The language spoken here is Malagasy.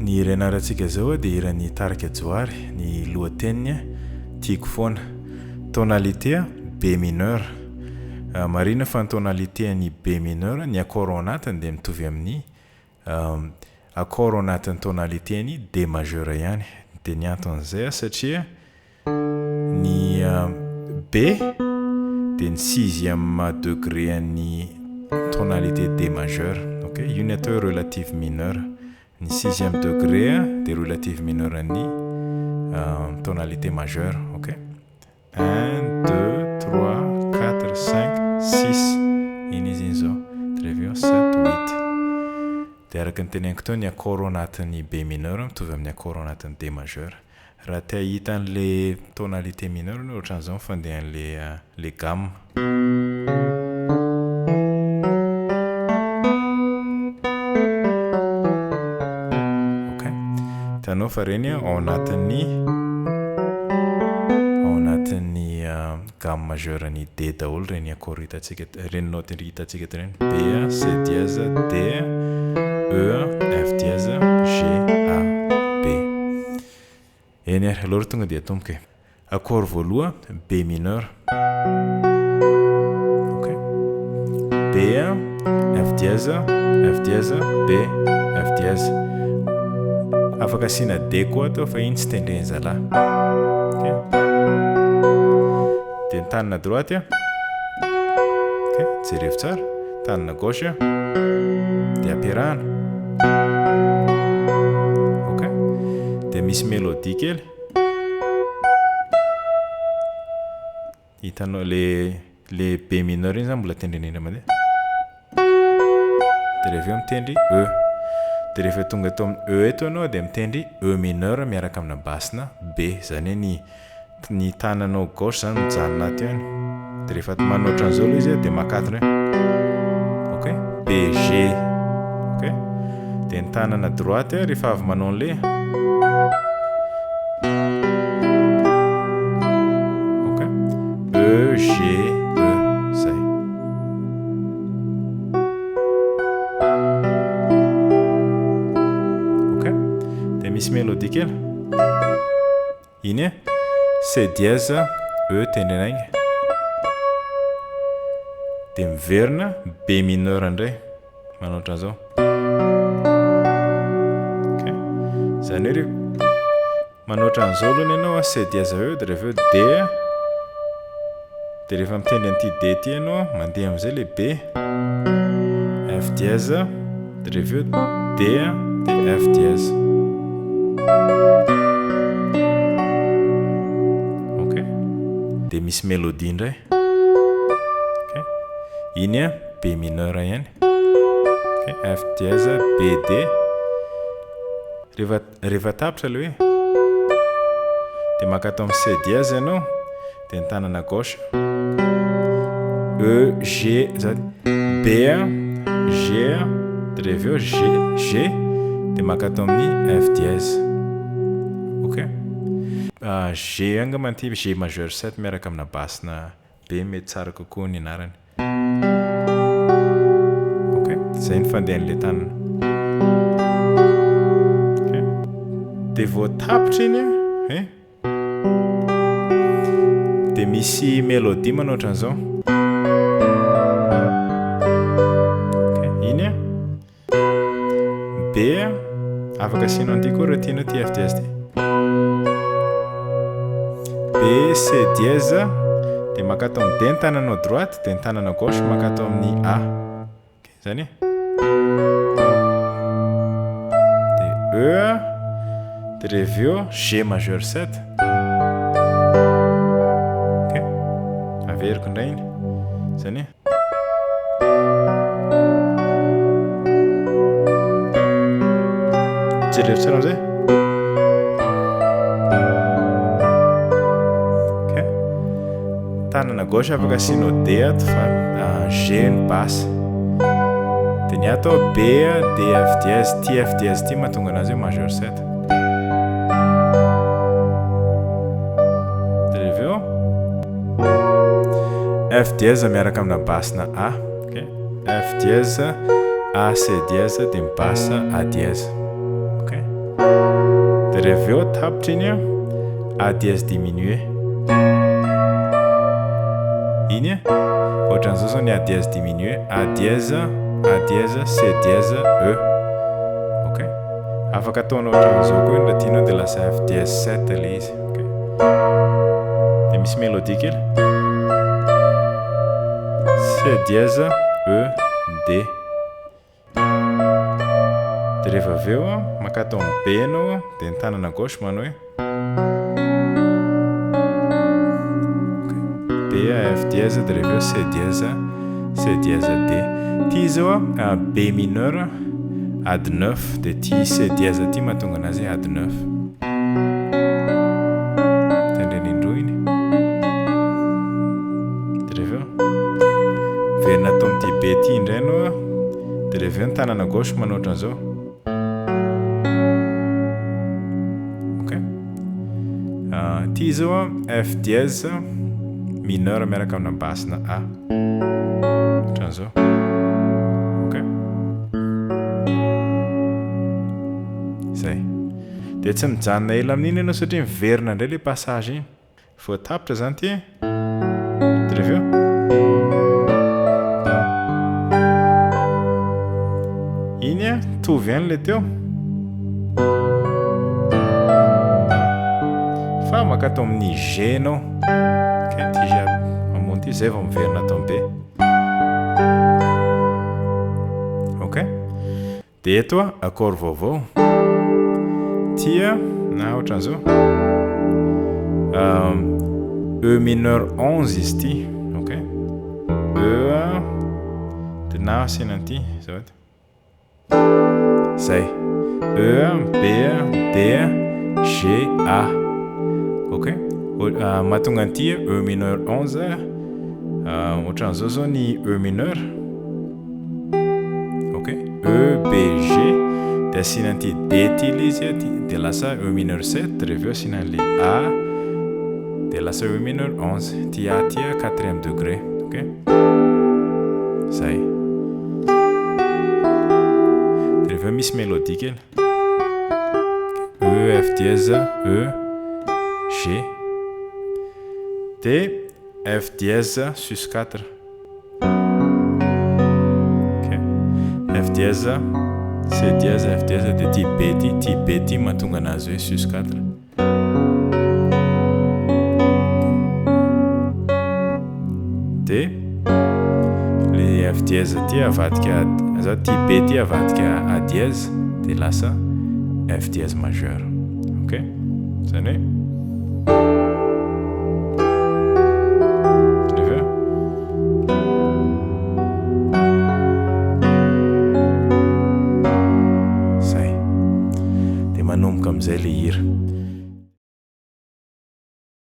Ny irenarantsika zao dia iran'ny Tarika Johary, ny lohateniny tiako foana. Tonalité B mineur. Marina fa ny tonalité ny B mineur ny accord ao anatiny dia mitovy amin'ny accord ao anatin'ny tonalité ny D majeur ihany. Dia ny anton'izay satria ny B dia ny 6e degré ny tonalité D majeur. OK, io ny atao relative mineur. Ny 6e degré des relatives mineures ni tonalité majeure. OK, 1 2 3 4 5 6 inizinzo trevio 7 8 deraka ny teneniko tao ny accord anatin'ny B mineur mitovy amin'ny accord anatin'ny D majeur. Raha te hahita an'le tonalité mineure ny ohatran'izao fandeha an'le gamme. Tanao fa reny ao anatin'ny gamme majeure ny D daholo reny accord hitantsika reny note hitantsika reny B, C dièse, D, E, F dièse, G, A, B. Eny ary alors tonga dia tomboka accord voaloha B mineur. OK, B, F dièse, B, F dièse. Afaka asina D koa atao fa iny tsy tendreny zalahy. OK, dia ny tanana droite OK, jereo tsara. Tanana gauche dia ampiarahana. OK, dia misy mélodie kely. Hitanao le B mineur iny zany mbola tendrenena mandeha. Dia rehefa mitendry E. Dia rehefa tonga tao amin'ny E eto anao dia mitendry E mineur miaraka amina basina B. Zany ny tananao gauche zany mijanona aty any. Dia rehefa manao ohatran'izao ilay izy dia makatona. OK, B, G. OK, dia ny tanana droite rehefa avy manao an'le OK, E, G, E. Zay. Misy mélodie kely. Iny C dièse, E tendrena igny. Dia miverina B mineur indray. Manao ohatran'izao. OK, zany hoe manao ohatran'izao aloha ianao C dièse E dia rehefa D. Dia rehefa mitendry an'ity D ity ianao mandeha amin'izay le B, F dièse, dia rehefa D dia F dièse. OK, dia misy mélodie indray. OK, iny B mineur ihany. OK, F dièse, B, D. Rehefa tapitra ilay hoe dia makatao amin'ny C dièse ianao dia ny tanana gauche E, G, B, G, dia rehefa G dia makatao amin'ny F dièse. OK, G angamba ty G majeur 7 miaraka amina basina B mety tsara kokoa ny anarany. OK, zay ny fandehan'le tanana. OK, dia vao tapitra iny dia misy mélodie manao ohatran'izao. OK, iny B afaka asianao an'ity koa raha tianao ty F dièse ty. B, C dièse dia makatao amin'ny D ny tananao droite dia ny tanana gauche makatao amin'ny A. OK, zany dia E dia rehefa G majeur 7. OK, averiko indray iny zany jereo tsara amin'izay. OK, tanana gauche afaka asianao D ato fa G ny basse. Dia ny atao B, D, F dièse, ty F dièse ty mahatonga anazy majeur 7. Dia rehefa F dièse miaraka amina basina A. OK, F dièse, A, C dièse dia mibassa A dièse. OK, dia rehefa avy eo tapitra iny a dièse diminué iny ohatran'izao zao ny a dièse diminué a dièse C dièse E. Ok, afaka ataonao ohatran'izao koa raha tianao dia lasa F dièse 7 ilay izy. Ok, dia misy mélodie kely C dièse E D. Dia rehefa avy eo makatao amin'ny B anao dia ny tanana gauche manao hoe B F dièse dia rehefa eo C dièse D. Ty zao B mineur ad 9 dia ty C dièse ty mahatonga anazy ad 9. Tandreny indroa iny. Dia rehefa eo verina atao amin'ity B ty indray anao dia rehefa eo ny tanana gauche manao ohatran'izao. Ty zao F dièse mineur miaraka amina basina A ohatran'izao. Ok, zay. Dia tsy mijanona ela amin'iny ianao satria miverina indray ilay passage iny. Vao tapitra zany ty dia rehefa eo iny tovy ihany ilay teo fa makatao amin'ny G anao. Ok, ty G ambony ty zay vao miverina atao B. Ok, dia eto accord vaovao ty na ohatran'izao E mineur 11 izy ty. Ok, E dia na asina an'ity zao zay E B D G A. Ok, mahatonga an'ity E mineur 11 ohatran'izao zao ny E mineur. Ok, E B G dia asina an'ity D ty ilay izy dia lasa E mineur 7 rehefa eo asina an'ilay A dia lasa E mineur 11. Ty A ty 4e degré. Ok, zay. Dia rehefa misy mélodie kely E F dièse E G dia F dièse sus 4. Ok, F dièse C dièse F dièse dia ty B ty mahatonga anazy hoe sus 4. Dia le F dièse ty avadika zao ty B ty avadika A dièse dia lasa F dièse majeur. Ok, zany hoe zay dia manomboka amin'izay le hira.